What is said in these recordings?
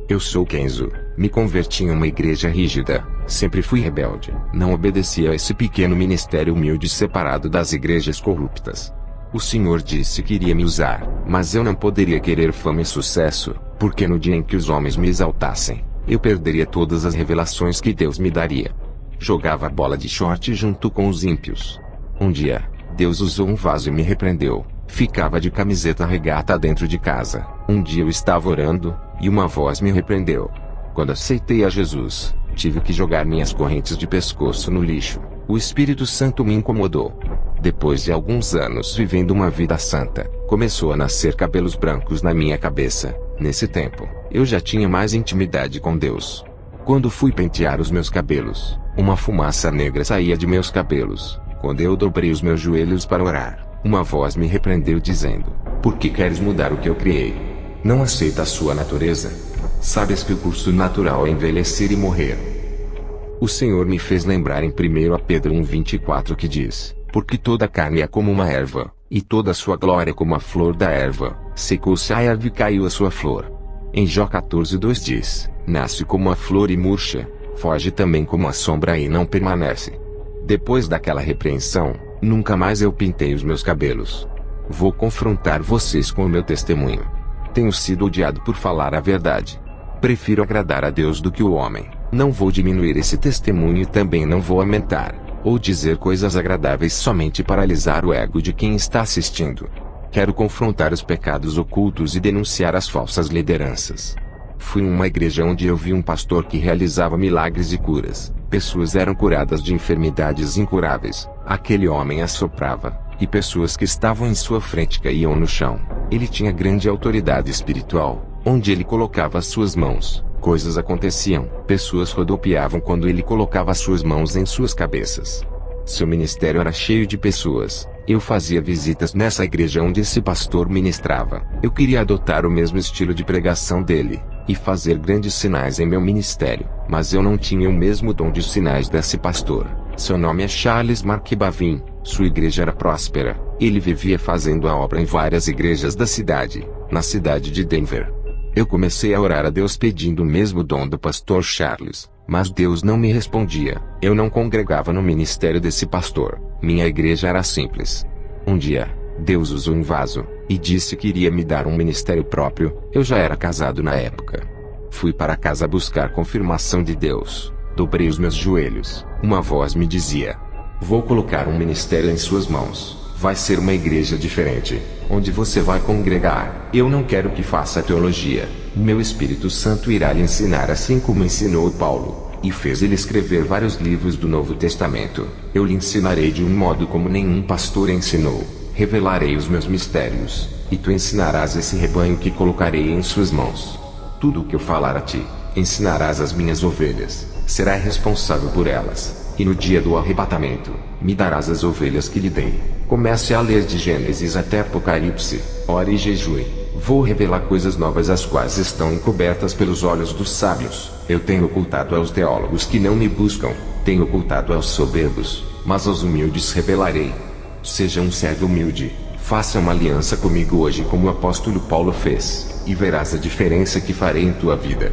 Eu sou Kenzo. Me converti em uma igreja rígida. Sempre fui rebelde. Não obedeci a esse pequeno ministério humilde separado das igrejas corruptas. O Senhor disse que iria me usar, mas eu não poderia querer fama e sucesso, porque no dia em que os homens me exaltassem, eu perderia todas as revelações que Deus me daria. Jogava bola de short junto com os ímpios. Um dia, Deus usou um vaso e me repreendeu. Ficava de camiseta regata dentro de casa. Um dia eu estava orando, e uma voz me repreendeu. Quando aceitei a Jesus, tive que jogar minhas correntes de pescoço no lixo. O Espírito Santo me incomodou. Depois de alguns anos vivendo uma vida santa, começou a nascer cabelos brancos na minha cabeça. Nesse tempo, eu já tinha mais intimidade com Deus. Quando fui pentear os meus cabelos, uma fumaça negra saía de meus cabelos. Quando eu dobrei os meus joelhos para orar, uma voz me repreendeu dizendo: "Por que queres mudar o que eu criei? Não aceita a sua natureza? Sabes que o curso natural é envelhecer e morrer." O Senhor me fez lembrar em 1 Pedro 1:24 que diz: "Porque toda carne é como uma erva, e toda a sua glória como a flor da erva. Secou-se a erva e caiu a sua flor." Em Jó 14:2 diz: "Nasce como a flor e murcha, foge também como a sombra e não permanece." Depois daquela repreensão, nunca mais eu pintei os meus cabelos. Vou confrontar vocês com o meu testemunho. Tenho sido odiado por falar a verdade. Prefiro agradar a Deus do que o homem. Não vou diminuir esse testemunho e também não vou aumentar, ou dizer coisas agradáveis somente para alisar o ego de quem está assistindo. Quero confrontar os pecados ocultos e denunciar as falsas lideranças. Fui em uma igreja onde eu vi um pastor que realizava milagres e curas. Pessoas eram curadas de enfermidades incuráveis. Aquele homem assoprava, e pessoas que estavam em sua frente caíam no chão. Ele tinha grande autoridade espiritual. Onde ele colocava suas mãos, coisas aconteciam. Pessoas rodopiavam quando ele colocava suas mãos em suas cabeças. Seu ministério era cheio de pessoas. Eu fazia visitas nessa igreja onde esse pastor ministrava. Eu queria adotar o mesmo estilo de pregação dele, e fazer grandes sinais em meu ministério, mas eu não tinha o mesmo dom de sinais desse pastor. Seu nome é Charles Mark Bavin. Sua igreja era próspera. Ele vivia fazendo a obra em várias igrejas da cidade, na cidade de Denver. Eu comecei a orar a Deus pedindo o mesmo dom do pastor Charles, mas Deus não me respondia. Eu não congregava no ministério desse pastor. Minha igreja era simples. Um dia, Deus usou um vaso, e disse que iria me dar um ministério próprio. Eu já era casado na época. Fui para casa buscar confirmação de Deus. Dobrei os meus joelhos. Uma voz me dizia: "Vou colocar um ministério em suas mãos. Vai ser uma igreja diferente, onde você vai congregar. Eu não quero que faça teologia. Meu Espírito Santo irá lhe ensinar assim como ensinou Paulo, e fez ele escrever vários livros do Novo Testamento. Eu lhe ensinarei de um modo como nenhum pastor ensinou. Revelarei os meus mistérios, e tu ensinarás esse rebanho que colocarei em suas mãos. Tudo o que eu falar a ti, ensinarás às minhas ovelhas. Será responsável por elas, e no dia do arrebatamento, me darás as ovelhas que lhe dei." Comece a ler de Gênesis até Apocalipse. Ore e jejue. Vou revelar coisas novas as quais estão encobertas pelos olhos dos sábios. Eu tenho ocultado aos teólogos que não me buscam. Tenho ocultado aos soberbos, mas aos humildes revelarei. Seja um servo humilde. Faça uma aliança comigo hoje como o apóstolo Paulo fez, e verás a diferença que farei em tua vida.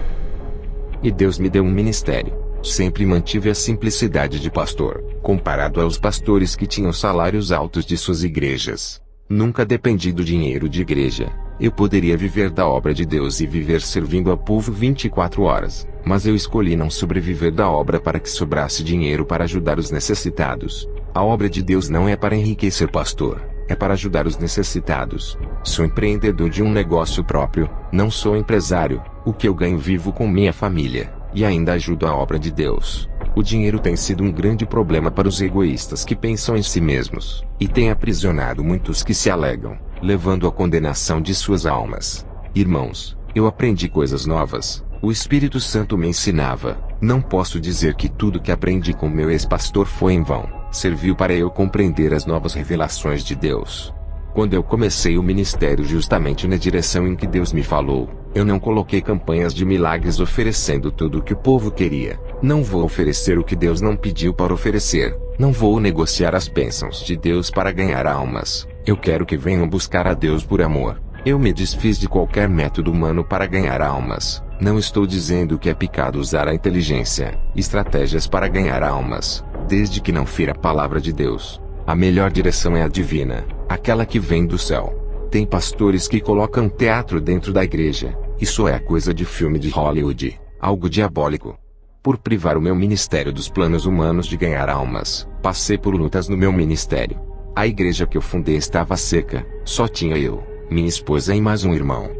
E Deus me deu um ministério. Sempre mantive a simplicidade de pastor, comparado aos pastores que tinham salários altos de suas igrejas. Nunca dependi do dinheiro de igreja. Eu poderia viver da obra de Deus e viver servindo ao povo 24 horas, mas eu escolhi não sobreviver da obra para que sobrasse dinheiro para ajudar os necessitados. A obra de Deus não é para enriquecer pastor, é para ajudar os necessitados. Sou empreendedor de um negócio próprio, não sou empresário. O que eu ganho vivo com minha família, e ainda ajudo a obra de Deus. O dinheiro tem sido um grande problema para os egoístas que pensam em si mesmos, e tem aprisionado muitos que se alegam, levando à condenação de suas almas. Irmãos, eu aprendi coisas novas. O Espírito Santo me ensinava. Não posso dizer que tudo que aprendi com meu ex-pastor foi em vão. Serviu para eu compreender as novas revelações de Deus. Quando eu comecei o ministério justamente na direção em que Deus me falou, eu não coloquei campanhas de milagres oferecendo tudo o que o povo queria. Não vou oferecer o que Deus não pediu para oferecer. Não vou negociar as bênçãos de Deus para ganhar almas. Eu quero que venham buscar a Deus por amor. Eu me desfiz de qualquer método humano para ganhar almas. Não estou dizendo que é pecado usar a inteligência, estratégias para ganhar almas, desde que não fira a palavra de Deus. A melhor direção é a divina, aquela que vem do céu. Tem pastores que colocam teatro dentro da igreja. Isso é coisa de filme de Hollywood, algo diabólico. Por privar o meu ministério dos planos humanos de ganhar almas, passei por lutas no meu ministério. A igreja que eu fundei estava seca, só tinha eu, minha esposa e mais um irmão.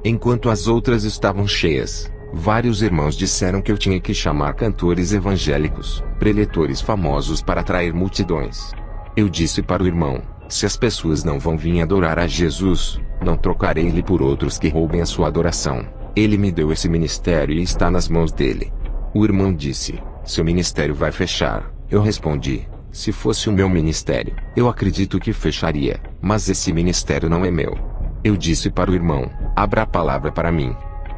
Enquanto as outras estavam cheias, vários irmãos disseram que eu tinha que chamar cantores evangélicos, preletores famosos para atrair multidões. Eu disse para o irmão: se as pessoas não vão vir adorar a Jesus, não trocarei-lhe por outros que roubem a sua adoração. Ele me deu esse ministério e está nas mãos dele. O irmão disse: seu ministério vai fechar. Eu respondi: se fosse o meu ministério, eu acredito que fecharia, mas esse ministério não é meu. Eu disse para o irmão: abra a palavra para mim.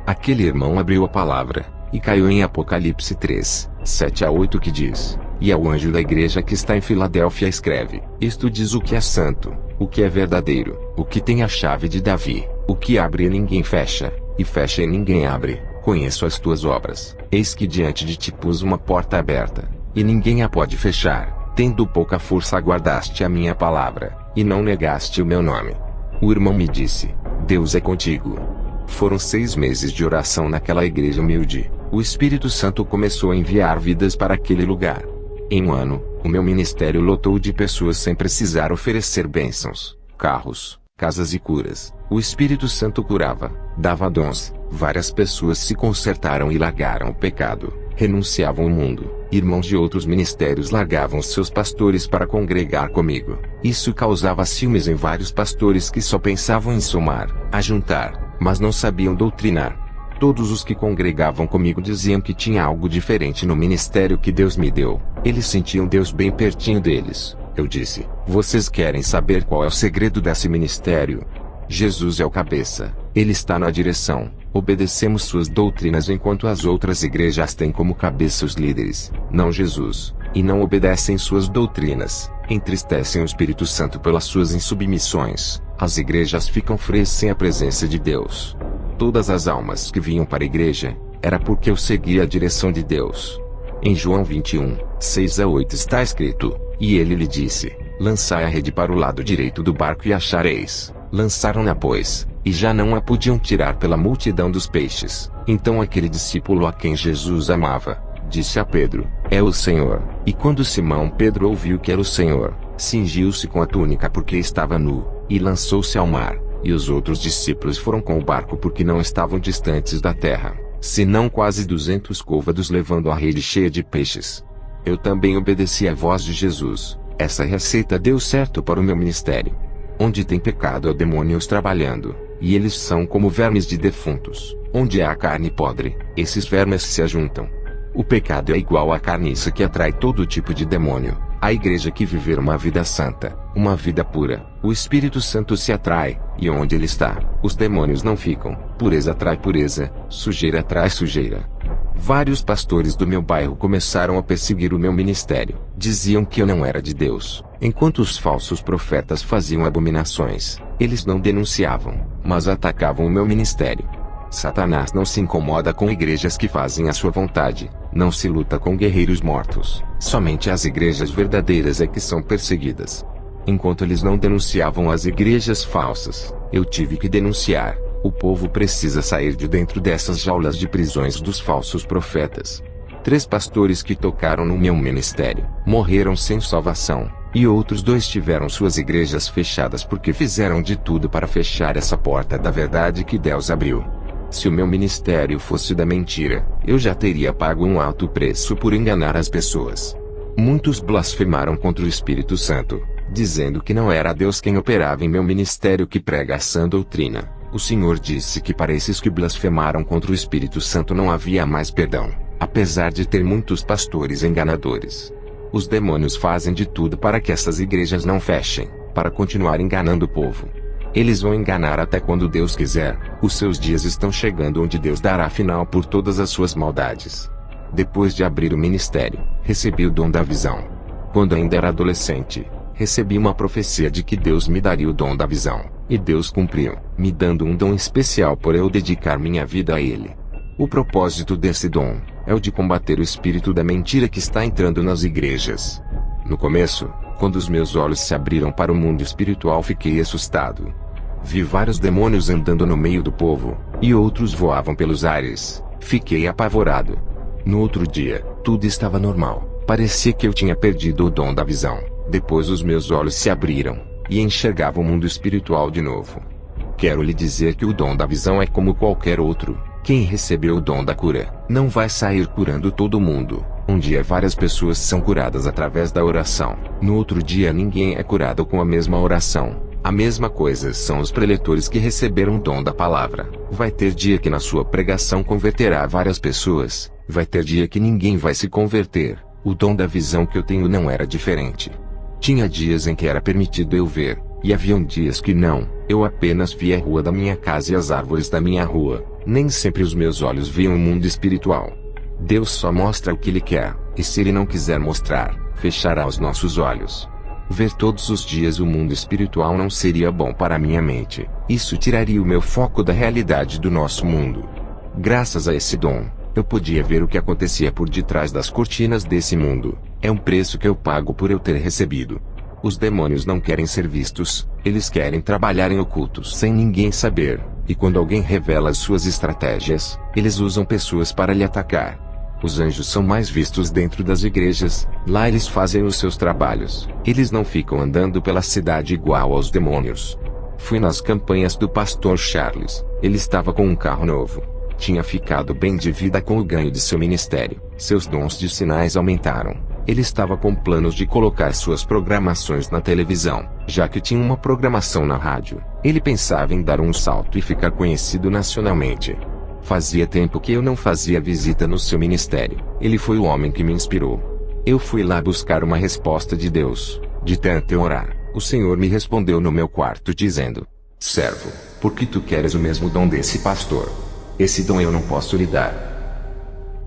Aquele irmão abriu a palavra, e caiu em Apocalipse 3, 7-8 que diz: e ao anjo da igreja que está em Filadélfia escreve: isto diz o que é santo, o que é verdadeiro, o que tem a chave de Davi, o que abre e ninguém fecha, e fecha e ninguém abre. Conheço as tuas obras, eis que diante de ti pus uma porta aberta, e ninguém a pode fechar. Tendo pouca força guardaste a minha palavra, e não negaste o meu nome. O irmão me disse: Deus é contigo. Foram 6 meses de oração naquela igreja humilde. O Espírito Santo começou a enviar vidas para aquele lugar. Em um ano, o meu ministério lotou de pessoas sem precisar oferecer bênçãos, carros, casas e curas. O Espírito Santo curava, dava dons. Várias pessoas se consertaram e largaram o pecado, renunciavam ao mundo. Irmãos de outros ministérios largavam seus pastores para congregar comigo. Isso causava ciúmes em vários pastores que só pensavam em somar, ajuntar, mas não sabiam doutrinar. Todos os que congregavam comigo diziam que tinha algo diferente no ministério que Deus me deu. Eles sentiam Deus bem pertinho deles. Eu disse: vocês querem saber qual é o segredo desse ministério? Jesus é o cabeça, ele está na direção. Obedecemos suas doutrinas enquanto as outras igrejas têm como cabeça os líderes, não Jesus, e não obedecem suas doutrinas, entristecem o Espírito Santo pelas suas insubmissões. As igrejas ficam frias sem a presença de Deus. Todas as almas que vinham para a igreja, era porque eu seguia a direção de Deus. Em João 21, 6-8 está escrito: e ele lhe disse: lançai a rede para o lado direito do barco e achareis. Lançaram-na, pois, e já não a podiam tirar pela multidão dos peixes. Então aquele discípulo a quem Jesus amava, disse a Pedro: é o Senhor. E quando Simão Pedro ouviu que era o Senhor, cingiu-se com a túnica porque estava nu, e lançou-se ao mar. E os outros discípulos foram com o barco porque não estavam distantes da terra, senão quase 200 côvados, levando a rede cheia de peixes. Eu também obedeci à voz de Jesus. Essa receita deu certo para o meu ministério. Onde tem pecado há demônios trabalhando, e eles são como vermes de defuntos. Onde há carne podre, esses vermes se ajuntam. O pecado é igual à carniça que atrai todo tipo de demônio. A igreja que viver uma vida santa, uma vida pura, o Espírito Santo se atrai, e onde ele está, os demônios não ficam. Pureza atrai pureza, sujeira atrai sujeira. Vários pastores do meu bairro começaram a perseguir o meu ministério. Diziam que eu não era de Deus. Enquanto os falsos profetas faziam abominações, eles não denunciavam, mas atacavam o meu ministério. Satanás não se incomoda com igrejas que fazem a sua vontade, não se luta com guerreiros mortos. Somente as igrejas verdadeiras é que são perseguidas. Enquanto eles não denunciavam as igrejas falsas, eu tive que denunciar. O povo precisa sair de dentro dessas jaulas de prisões dos falsos profetas. 3 pastores que tocaram no meu ministério morreram sem salvação, e outros 2 tiveram suas igrejas fechadas porque fizeram de tudo para fechar essa porta da verdade que Deus abriu. Se o meu ministério fosse da mentira, eu já teria pago um alto preço por enganar as pessoas. Muitos blasfemaram contra o Espírito Santo, dizendo que não era Deus quem operava em meu ministério que prega a sã doutrina. O Senhor disse que para esses que blasfemaram contra o Espírito Santo não havia mais perdão, apesar de ter muitos pastores enganadores. Os demônios fazem de tudo para que essas igrejas não fechem, para continuar enganando o povo. Eles vão enganar até quando Deus quiser. Os seus dias estão chegando onde Deus dará final por todas as suas maldades. Depois de abrir o ministério, recebi o dom da visão. Quando ainda era adolescente, recebi uma profecia de que Deus me daria o dom da visão, e Deus cumpriu, me dando um dom especial por eu dedicar minha vida a Ele. O propósito desse dom é o de combater o espírito da mentira que está entrando nas igrejas. No começo, quando os meus olhos se abriram para o mundo espiritual, fiquei assustado. Vi vários demônios andando no meio do povo, e outros voavam pelos ares. Fiquei apavorado. No outro dia, tudo estava normal. Parecia que eu tinha perdido o dom da visão. Depois os meus olhos se abriram, e enxergava o mundo espiritual de novo. Quero lhe dizer que o dom da visão é como qualquer outro. Quem recebeu o dom da cura, não vai sair curando todo mundo. Um dia várias pessoas são curadas através da oração. No outro dia ninguém é curado com a mesma oração. A mesma coisa são os preletores que receberam o dom da palavra. Vai ter dia que na sua pregação converterá várias pessoas. Vai ter dia que ninguém vai se converter. O dom da visão que eu tenho não era diferente. Tinha dias em que era permitido eu ver, e haviam dias que não. Eu apenas via a rua da minha casa e as árvores da minha rua. Nem sempre os meus olhos viam o mundo espiritual. Deus só mostra o que Ele quer, e se Ele não quiser mostrar, fechará os nossos olhos. Ver todos os dias o mundo espiritual não seria bom para minha mente. Isso tiraria o meu foco da realidade do nosso mundo. Graças a esse dom, eu podia ver o que acontecia por detrás das cortinas desse mundo. É um preço que eu pago por eu ter recebido. Os demônios não querem ser vistos, eles querem trabalhar em ocultos sem ninguém saber. E quando alguém revela as suas estratégias, eles usam pessoas para lhe atacar. Os anjos são mais vistos dentro das igrejas, lá eles fazem os seus trabalhos. Eles não ficam andando pela cidade igual aos demônios. Fui nas campanhas do pastor Charles, ele estava com um carro novo. Tinha ficado bem de vida com o ganho de seu ministério, seus dons de sinais aumentaram. Ele estava com planos de colocar suas programações na televisão, já que tinha uma programação na rádio. Ele pensava em dar um salto e ficar conhecido nacionalmente. Fazia tempo que eu não fazia visita no seu ministério. Ele foi o homem que me inspirou. Eu fui lá buscar uma resposta de Deus. De tanto eu orar, o Senhor me respondeu no meu quarto dizendo: servo, por que tu queres o mesmo dom desse pastor? Esse dom eu não posso lhe dar.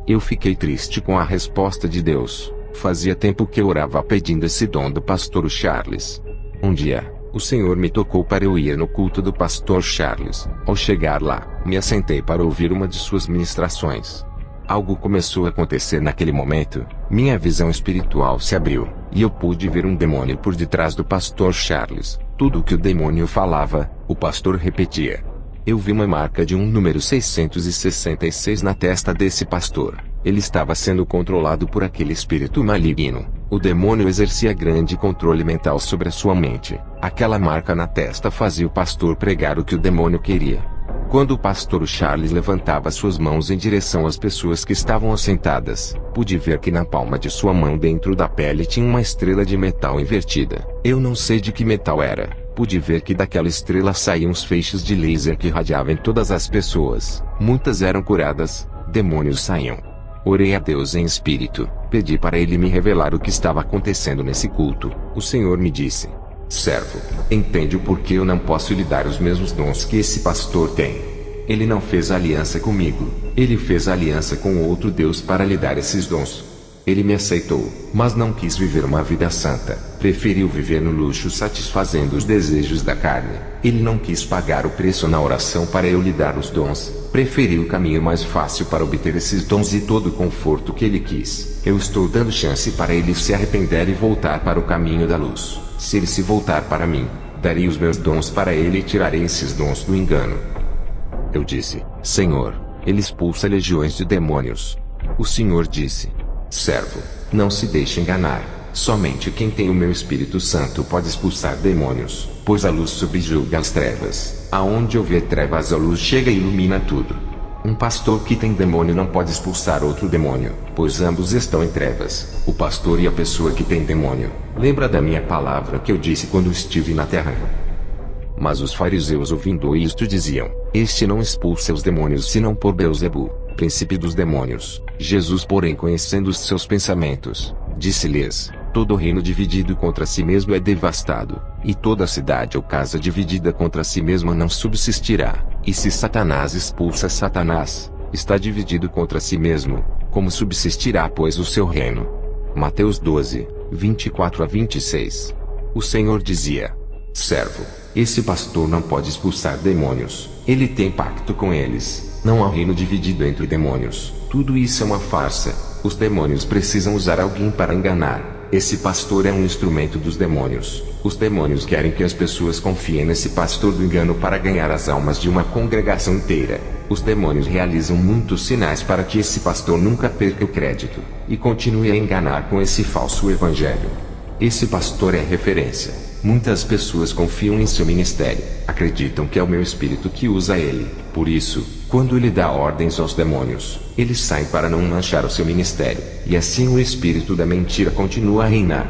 Eu fiquei triste com a resposta de Deus. Fazia tempo que eu orava pedindo esse dom do pastor Charles. Um dia, o Senhor me tocou para eu ir no culto do pastor Charles. Ao chegar lá, me assentei para ouvir uma de suas ministrações. Algo começou a acontecer naquele momento. Minha visão espiritual se abriu, e eu pude ver um demônio por detrás do pastor Charles. Tudo o que o demônio falava, o pastor repetia. Eu vi uma marca de um número 666 na testa desse pastor. Ele estava sendo controlado por aquele espírito maligno. O demônio exercia grande controle mental sobre a sua mente. Aquela marca na testa fazia o pastor pregar o que o demônio queria. Quando o pastor Charles levantava suas mãos em direção às pessoas que estavam assentadas, pude ver que na palma de sua mão dentro da pele tinha uma estrela de metal invertida. Eu não sei de que metal era. Pude ver que daquela estrela saíam uns feixes de laser que irradiavam em todas as pessoas. Muitas eram curadas, demônios saíam. Orei a Deus em espírito, pedi para Ele me revelar o que estava acontecendo nesse culto. O Senhor me disse: servo, entende o porquê eu não posso lhe dar os mesmos dons que esse pastor tem. Ele não fez aliança comigo, ele fez aliança com outro Deus para lhe dar esses dons. Ele me aceitou, mas não quis viver uma vida santa, preferiu viver no luxo satisfazendo os desejos da carne. Ele não quis pagar o preço na oração para eu lhe dar os dons, preferiu o caminho mais fácil para obter esses dons e todo o conforto que ele quis. Eu estou dando chance para ele se arrepender e voltar para o caminho da luz. Se ele se voltar para mim, darei os meus dons para ele e tirarei esses dons do engano. Eu disse: Senhor, ele expulsa legiões de demônios. O Senhor disse: servo, não se deixe enganar. Somente quem tem o meu Espírito Santo pode expulsar demônios, pois a luz subjuga as trevas. Aonde houver trevas, a luz chega e ilumina tudo. Um pastor que tem demônio não pode expulsar outro demônio, pois ambos estão em trevas, o pastor e a pessoa que tem demônio. Lembra da minha palavra que eu disse quando estive na terra? Mas os fariseus, ouvindo isto, diziam: este não expulsa os demônios senão por Beelzebu, príncipe dos demônios. Jesus, porém, conhecendo os seus pensamentos, disse-lhes: todo reino dividido contra si mesmo é devastado, e toda cidade ou casa dividida contra si mesma não subsistirá. E se Satanás expulsa Satanás, está dividido contra si mesmo, como subsistirá, pois, o seu reino? Mateus 12, 24 a 26. O Senhor dizia: servo, esse pastor não pode expulsar demônios, ele tem pacto com eles. Não há reino dividido entre demônios. Tudo isso é uma farsa. Os demônios precisam usar alguém para enganar. Esse pastor é um instrumento dos demônios. Os demônios querem que as pessoas confiem nesse pastor do engano para ganhar as almas de uma congregação inteira. Os demônios realizam muitos sinais para que esse pastor nunca perca o crédito e continue a enganar com esse falso evangelho. Esse pastor é referência. Muitas pessoas confiam em seu ministério, acreditam que é o meu espírito que usa ele. Por isso, quando ele dá ordens aos demônios, eles saem para não manchar o seu ministério, e assim o espírito da mentira continua a reinar.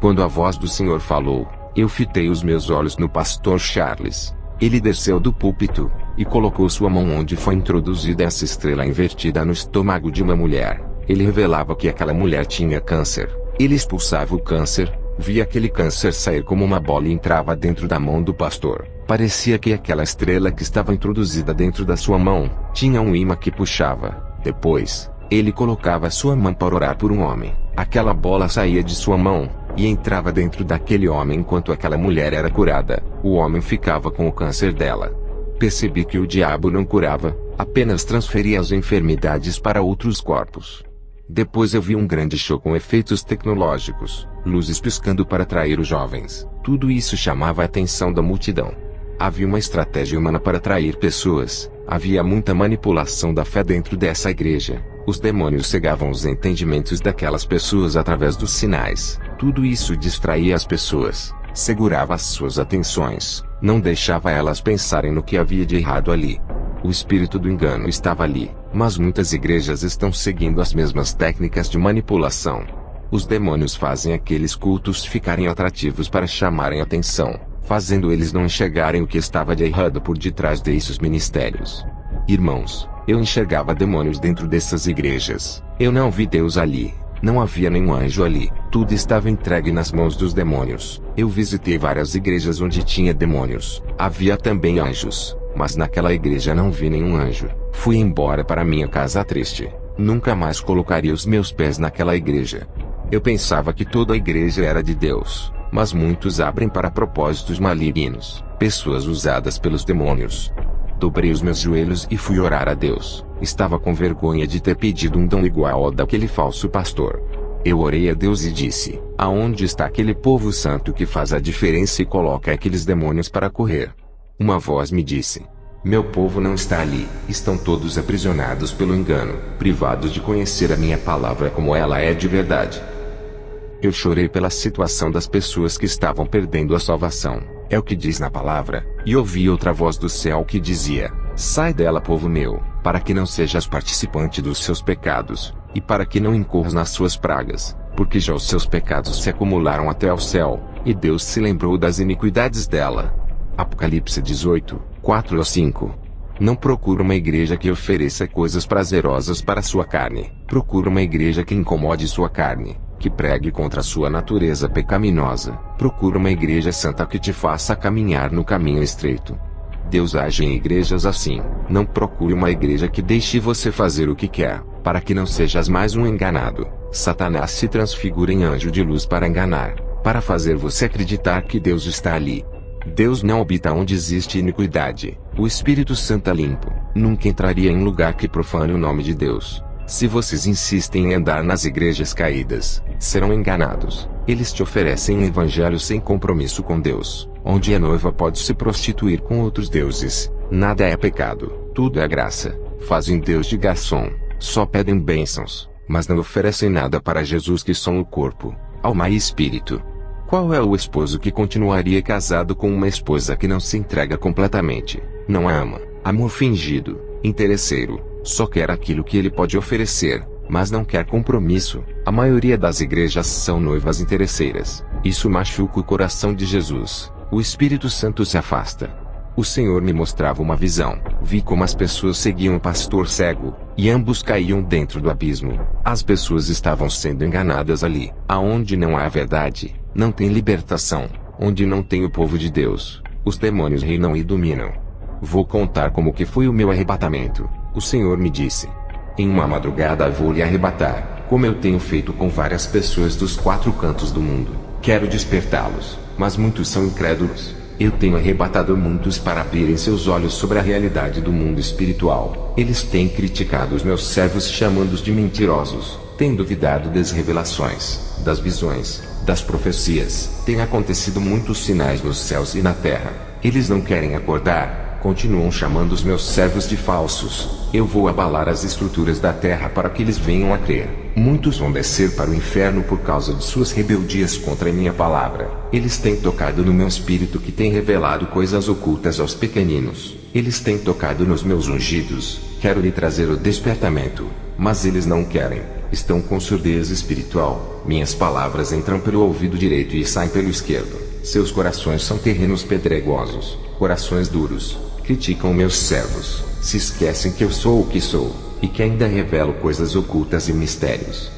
Quando a voz do Senhor falou, eu fitei os meus olhos no pastor Charles. Ele desceu do púlpito e colocou sua mão onde foi introduzida essa estrela invertida no estômago de uma mulher. Ele revelava que aquela mulher tinha câncer. Ele expulsava o câncer, via aquele câncer sair como uma bola e entrava dentro da mão do pastor. Parecia que aquela estrela que estava introduzida dentro da sua mão tinha um imã que puxava. Depois, ele colocava sua mão para orar por um homem. Aquela bola saía de sua mão e entrava dentro daquele homem enquanto aquela mulher era curada. O homem ficava com o câncer dela. Percebi que o diabo não curava, apenas transferia as enfermidades para outros corpos. Depois eu vi um grande show com efeitos tecnológicos, luzes piscando para atrair os jovens. Tudo isso chamava a atenção da multidão. Havia uma estratégia humana para atrair pessoas. Havia muita manipulação da fé dentro dessa igreja. Os demônios cegavam os entendimentos daquelas pessoas através dos sinais. Tudo isso distraía as pessoas, segurava as suas atenções, não deixava elas pensarem no que havia de errado ali. O espírito do engano estava ali, mas muitas igrejas estão seguindo as mesmas técnicas de manipulação. Os demônios fazem aqueles cultos ficarem atrativos para chamarem atenção, fazendo eles não enxergarem o que estava de errado por detrás desses ministérios. Irmãos, eu enxergava demônios dentro dessas igrejas. Eu não vi Deus ali. Não havia nenhum anjo ali. Tudo estava entregue nas mãos dos demônios. Eu visitei várias igrejas onde tinha demônios. Havia também anjos, mas naquela igreja não vi nenhum anjo. Fui embora para minha casa triste. Nunca mais colocaria os meus pés naquela igreja. Eu pensava que toda a igreja era de Deus, mas muitos abrem para propósitos malignos, pessoas usadas pelos demônios. Dobrei os meus joelhos e fui orar a Deus. Estava com vergonha de ter pedido um dom igual ao daquele falso pastor. Eu orei a Deus e disse: aonde está aquele povo santo que faz a diferença e coloca aqueles demônios para correr? Uma voz me disse: meu povo não está ali, estão todos aprisionados pelo engano, privados de conhecer a minha palavra como ela é de verdade. Eu chorei pela situação das pessoas que estavam perdendo a salvação. É o que diz na palavra. E ouvi outra voz do céu que dizia: sai dela, povo meu, para que não sejas participante dos seus pecados, e para que não incorras nas suas pragas, porque já os seus pecados se acumularam até ao céu, e Deus se lembrou das iniquidades dela. Apocalipse 18, 4 a 5. Não procura uma igreja que ofereça coisas prazerosas para sua carne. Procura uma igreja que incomode sua carne, que pregue contra sua natureza pecaminosa. Procura uma igreja santa que te faça caminhar no caminho estreito. Deus age em igrejas assim. Não procure uma igreja que deixe você fazer o que quer, para que não sejas mais um enganado. Satanás se transfigura em anjo de luz para enganar, para fazer você acreditar que Deus está ali. Deus não habita onde existe iniquidade. O Espírito Santo é limpo. Nunca entraria em lugar que profane o nome de Deus. Se vocês insistem em andar nas igrejas caídas, serão enganados. Eles te oferecem um evangelho sem compromisso com Deus, onde a noiva pode se prostituir com outros deuses. Nada é pecado, tudo é graça. Fazem Deus de garçom, só pedem bênçãos, mas não oferecem nada para Jesus, que são o corpo, alma e espírito. Qual é o esposo que continuaria casado com uma esposa que não se entrega completamente, não a ama? Amor fingido, interesseiro, só quer aquilo que ele pode oferecer, mas não quer compromisso. A maioria das igrejas são noivas interesseiras. Isso machuca o coração de Jesus. O Espírito Santo se afasta. O Senhor me mostrava uma visão. Vi como as pessoas seguiam o pastor cego, e ambos caíam dentro do abismo. As pessoas estavam sendo enganadas ali. Aonde não há verdade, não tem libertação. Onde não tem o povo de Deus, os demônios reinam e dominam. Vou contar como que foi o meu arrebatamento. O Senhor me disse: em uma madrugada vou lhe arrebatar, como eu tenho feito com várias pessoas dos 4 cantos do mundo. Quero despertá-los, mas muitos são incrédulos. Eu tenho arrebatado muitos para abrirem seus olhos sobre a realidade do mundo espiritual. Eles têm criticado os meus servos, chamando-os de mentirosos, têm duvidado das revelações, das visões, das profecias. Tem acontecido muitos sinais nos céus e na terra. Eles não querem acordar, continuam chamando os meus servos de falsos. Eu vou abalar as estruturas da terra para que eles venham a crer. Muitos vão descer para o inferno por causa de suas rebeldias contra a minha palavra. Eles têm tocado no meu espírito, que tem revelado coisas ocultas aos pequeninos. Eles têm tocado nos meus ungidos. Quero lhe trazer o despertamento, mas eles não querem. Estão com surdez espiritual. Minhas palavras entram pelo ouvido direito e saem pelo esquerdo. Seus corações são terrenos pedregosos, corações duros. Criticam meus servos, se esquecem que eu sou o que sou, e que ainda revelo coisas ocultas e mistérios.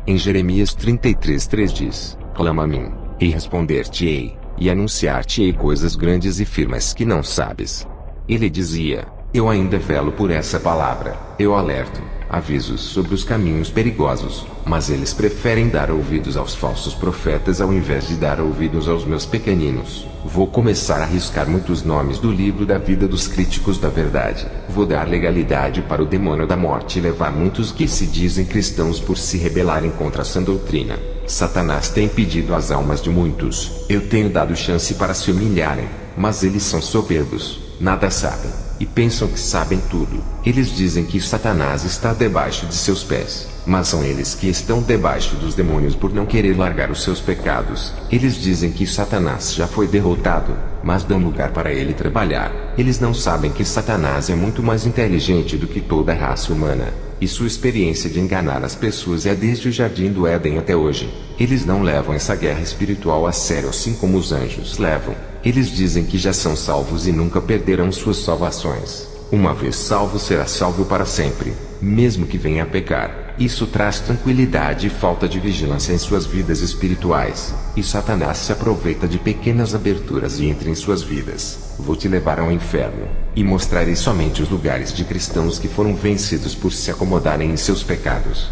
Em Jeremias 33:3 diz: Clama a mim, e responder-te-ei, e anunciar-te-ei coisas grandes e firmes que não sabes. Ele dizia: eu ainda velo por essa palavra, eu alerto, avisos sobre os caminhos perigosos, mas eles preferem dar ouvidos aos falsos profetas ao invés de dar ouvidos aos meus pequeninos. Vou começar a riscar muitos nomes do livro da vida dos críticos da verdade. Vou dar legalidade para o demônio da morte e levar muitos que se dizem cristãos por se rebelarem contra a sã doutrina. Satanás tem pedido as almas de muitos. Eu tenho dado chance para se humilharem, mas eles são soberbos, nada sabem, e pensam que sabem tudo. Eles dizem que Satanás está debaixo de seus pés, mas são eles que estão debaixo dos demônios por não querer largar os seus pecados. Eles dizem que Satanás já foi derrotado, mas dão lugar para ele trabalhar. Eles não sabem que Satanás é muito mais inteligente do que toda a raça humana, e sua experiência de enganar as pessoas é desde o jardim do Éden até hoje. Eles não levam essa guerra espiritual a sério assim como os anjos levam. Eles dizem que já são salvos e nunca perderão suas salvações. Uma vez salvo, será salvo para sempre, mesmo que venha a pecar. Isso traz tranquilidade e falta de vigilância em suas vidas espirituais. E Satanás se aproveita de pequenas aberturas e entra em suas vidas. Vou te levar ao inferno, e mostrarei somente os lugares de cristãos que foram vencidos por se acomodarem em seus pecados.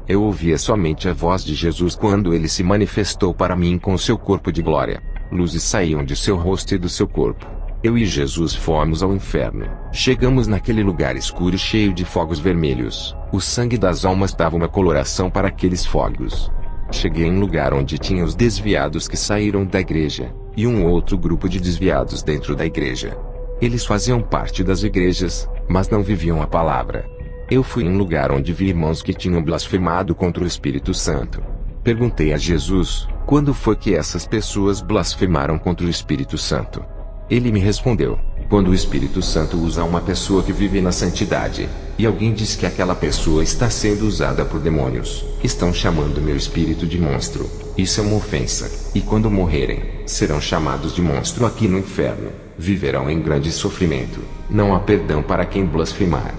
Eu ouvia somente a voz de Jesus quando ele se manifestou para mim com seu corpo de glória. Luzes saíam de seu rosto e do seu corpo. Eu e Jesus fomos ao inferno. Chegamos naquele lugar escuro cheio de fogos vermelhos. O sangue das almas dava uma coloração para aqueles fogos. Cheguei em um lugar onde tinha os desviados que saíram da igreja, e um outro grupo de desviados dentro da igreja. Eles faziam parte das igrejas, mas não viviam a palavra. Eu fui em um lugar onde vi irmãos que tinham blasfemado contra o Espírito Santo. Perguntei a Jesus, quando foi que essas pessoas blasfemaram contra o Espírito Santo? Ele me respondeu: quando o Espírito Santo usa uma pessoa que vive na santidade, e alguém diz que aquela pessoa está sendo usada por demônios, estão chamando meu espírito de monstro. Isso é uma ofensa, e quando morrerem, serão chamados de monstro aqui no inferno, viverão em grande sofrimento. Não há perdão para quem blasfemar.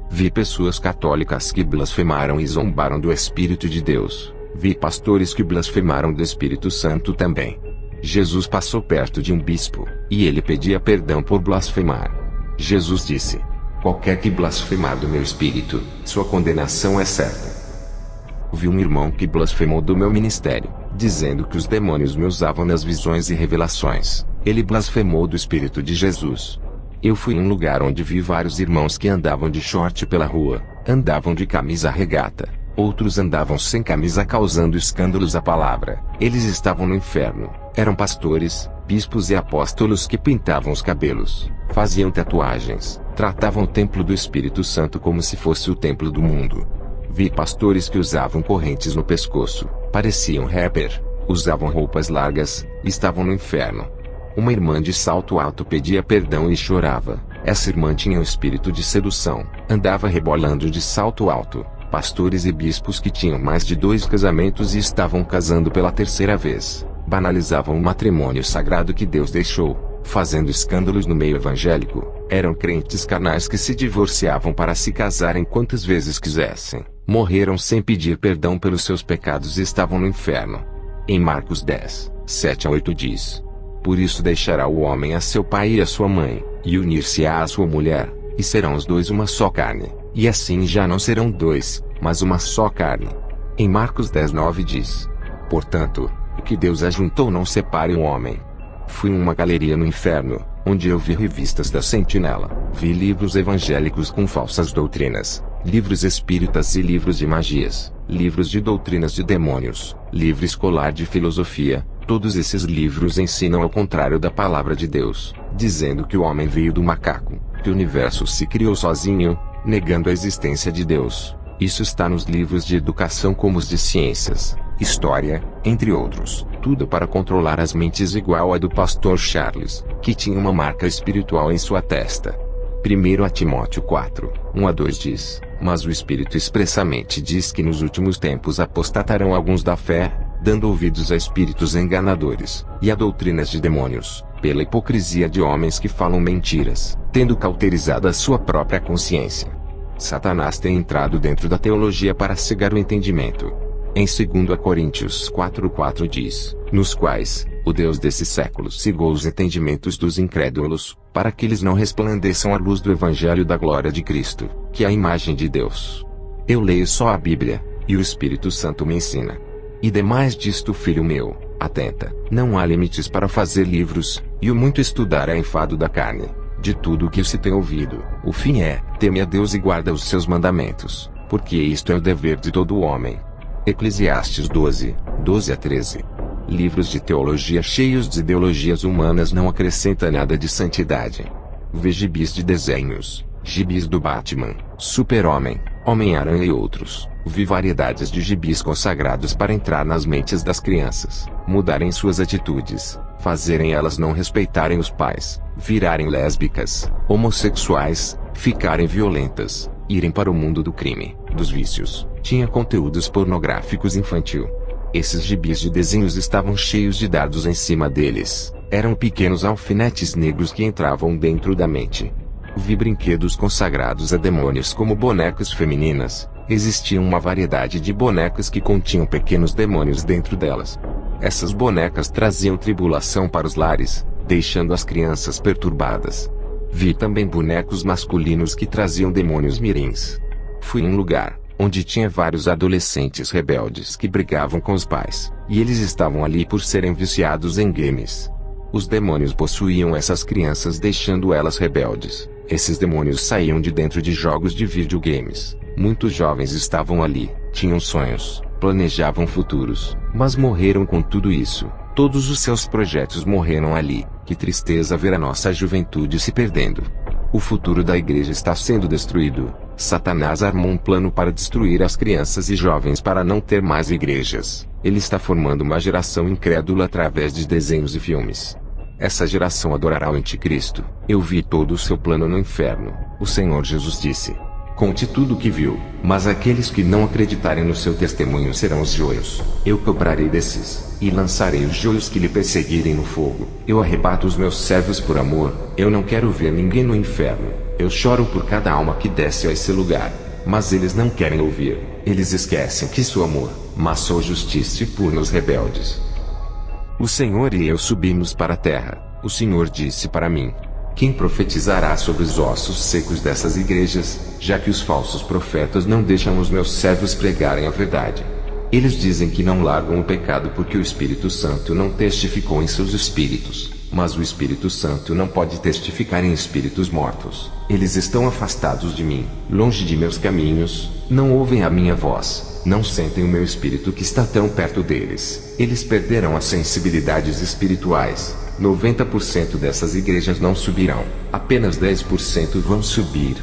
Vi pessoas católicas que blasfemaram e zombaram do Espírito de Deus. Vi pastores que blasfemaram do Espírito Santo também. Jesus passou perto de um bispo, e ele pedia perdão por blasfemar. Jesus disse: qualquer que blasfemar do meu espírito, sua condenação é certa. Vi um irmão que blasfemou do meu ministério, dizendo que os demônios me usavam nas visões e revelações. Ele blasfemou do Espírito de Jesus. Eu fui em um lugar onde vi vários irmãos que andavam de short pela rua, andavam de camisa regata. Outros andavam sem camisa causando escândalos à palavra. Eles estavam no inferno. Eram pastores, bispos e apóstolos que pintavam os cabelos, faziam tatuagens, tratavam o templo do Espírito Santo como se fosse o templo do mundo. Vi pastores que usavam correntes no pescoço, pareciam rapper, usavam roupas largas, estavam no inferno. Uma irmã de salto alto pedia perdão e chorava. Essa irmã tinha um espírito de sedução, andava rebolando de salto alto. Pastores e bispos que tinham mais de 2 casamentos e estavam casando pela 3ª vez, banalizavam o matrimônio sagrado que Deus deixou, fazendo escândalos no meio evangélico. Eram crentes carnais que se divorciavam para se casarem quantas vezes quisessem, morreram sem pedir perdão pelos seus pecados e estavam no inferno. Em Marcos 10, 7-8 diz: por isso deixará o homem a seu pai e a sua mãe, e unir-se-á à sua mulher, e serão os dois uma só carne. E assim já não serão 2, mas uma só carne. Em Marcos 10:9 diz: portanto, O que Deus ajuntou não separe o homem. Fui em uma galeria no inferno, onde eu vi revistas da Sentinela, vi livros evangélicos com falsas doutrinas, livros espíritas e livros de magias, livros de doutrinas de demônios, livro escolar de filosofia. Todos esses livros ensinam ao contrário da palavra de Deus, dizendo que o homem veio do macaco, que o universo se criou sozinho, negando a existência de Deus. Isso está nos livros de educação como os de ciências, história, entre outros. Tudo para controlar as mentes igual a do pastor Charles, que tinha uma marca espiritual em sua testa. 1 Timóteo 4, 1-2 diz: mas o Espírito expressamente diz que nos últimos tempos apostatarão alguns da fé, dando ouvidos a espíritos enganadores, e a doutrinas de demônios, pela hipocrisia de homens que falam mentiras, tendo cauterizado a sua própria consciência. Satanás tem entrado dentro da teologia para cegar o entendimento. Em 2 Coríntios 4:4 diz: nos quais o Deus desse século cegou os entendimentos dos incrédulos, para que eles não resplandeçam a luz do Evangelho da glória de Cristo, que é a imagem de Deus. Eu leio só a Bíblia, e o Espírito Santo me ensina. E demais disto, filho meu, atenta, não há limites para fazer livros, e o muito estudar é enfado da carne. De tudo o que se tem ouvido, o fim é: teme a Deus e guarda os seus mandamentos, porque isto é o dever de todo homem. Eclesiastes 12, 12-13. Livros de teologia cheios de ideologias humanas não acrescentam nada de santidade. Vê gibis de desenhos, gibis do Batman, Super-Homem, Homem-Aranha e outros. Vi variedades de gibis consagrados para entrar nas mentes das crianças, mudarem suas atitudes, fazerem elas não respeitarem os pais, virarem lésbicas, homossexuais, ficarem violentas, irem para o mundo do crime, dos vícios. Tinha conteúdos pornográficos infantil. Esses gibis de desenhos estavam cheios de dardos em cima deles. Eram pequenos alfinetes negros que entravam dentro da mente. Vi brinquedos consagrados a demônios como bonecas femininas. Existia uma variedade de bonecas que continham pequenos demônios dentro delas. Essas bonecas traziam tribulação para os lares, deixando as crianças perturbadas. Vi também bonecos masculinos que traziam demônios mirins. Fui em um lugar onde tinha vários adolescentes rebeldes que brigavam com os pais, e eles estavam ali por serem viciados em games. Os demônios possuíam essas crianças, deixando elas rebeldes. Esses demônios saíam de dentro de jogos de videogames. Muitos jovens estavam ali, tinham sonhos, planejavam futuros, mas morreram com tudo isso. Todos os seus projetos morreram ali. Que tristeza ver a nossa juventude se perdendo. O futuro da igreja está sendo destruído. Satanás armou um plano para destruir as crianças e jovens para não ter mais igrejas. Ele está formando uma geração incrédula através de desenhos e filmes. Essa geração adorará o anticristo. Eu vi todo o seu plano no inferno. O Senhor Jesus disse: conte tudo o que viu, mas aqueles que não acreditarem no seu testemunho serão os joios. Eu cobrarei desses, e lançarei os joios que lhe perseguirem no fogo. Eu arrebato os meus servos por amor. Eu não quero ver ninguém no inferno. Eu choro por cada alma que desce a esse lugar. Mas eles não querem ouvir. Eles esquecem que sou amor, mas sou justiça e puro nos rebeldes. O Senhor e eu subimos para a terra. O Senhor disse para mim: quem profetizará sobre os ossos secos dessas igrejas, já que os falsos profetas não deixam os meus servos pregarem a verdade? Eles dizem que não largam o pecado porque o Espírito Santo não testificou em seus espíritos. Mas o Espírito Santo não pode testificar em espíritos mortos. Eles estão afastados de mim, longe de meus caminhos, não ouvem a minha voz, não sentem o meu espírito que está tão perto deles. Eles perderam as sensibilidades espirituais. 90% dessas igrejas não subirão, apenas 10% vão subir.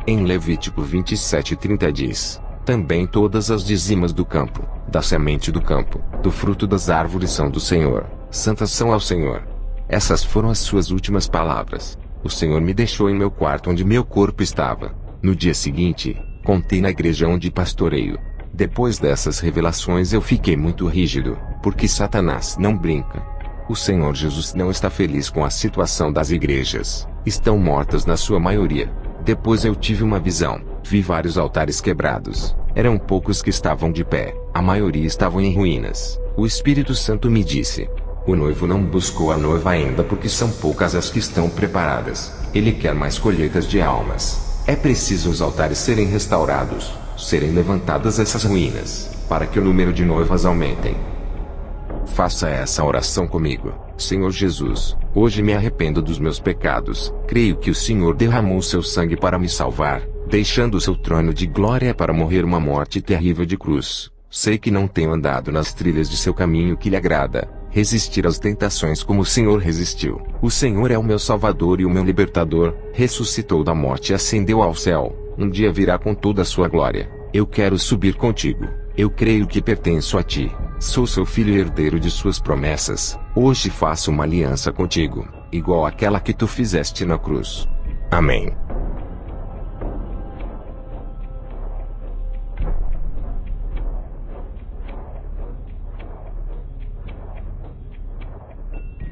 Em Levítico 27:30 diz: também todas as dizimas do campo, da semente do campo, do fruto das árvores são do Senhor, santas são ao Senhor. Essas foram as suas últimas palavras. O Senhor me deixou em meu quarto onde meu corpo estava. No dia seguinte, contei na igreja onde pastoreio. Depois dessas revelações eu fiquei muito rígido, porque Satanás não brinca. O Senhor Jesus não está feliz com a situação das igrejas. Estão mortas na sua maioria. Depois eu tive uma visão. Vi vários altares quebrados. Eram poucos que estavam de pé. A maioria estavam em ruínas. O Espírito Santo me disse: o noivo não buscou a noiva ainda porque são poucas as que estão preparadas. Ele quer mais colheitas de almas. É preciso os altares serem restaurados, serem levantadas essas ruínas, para que o número de noivas aumentem. Faça essa oração comigo. Senhor Jesus, hoje me arrependo dos meus pecados. Creio que o Senhor derramou seu sangue para me salvar, deixando o seu trono de glória para morrer uma morte terrível de cruz. Sei que não tenho andado nas trilhas de seu caminho que lhe agrada, resistir às tentações como o Senhor resistiu. O Senhor é o meu Salvador e o meu Libertador, ressuscitou da morte e ascendeu ao céu, um dia virá com toda a sua glória. Eu quero subir contigo. Eu creio que pertenço a ti. Sou seu filho e herdeiro de suas promessas. Hoje faço uma aliança contigo, igual àquela que tu fizeste na cruz. Amém.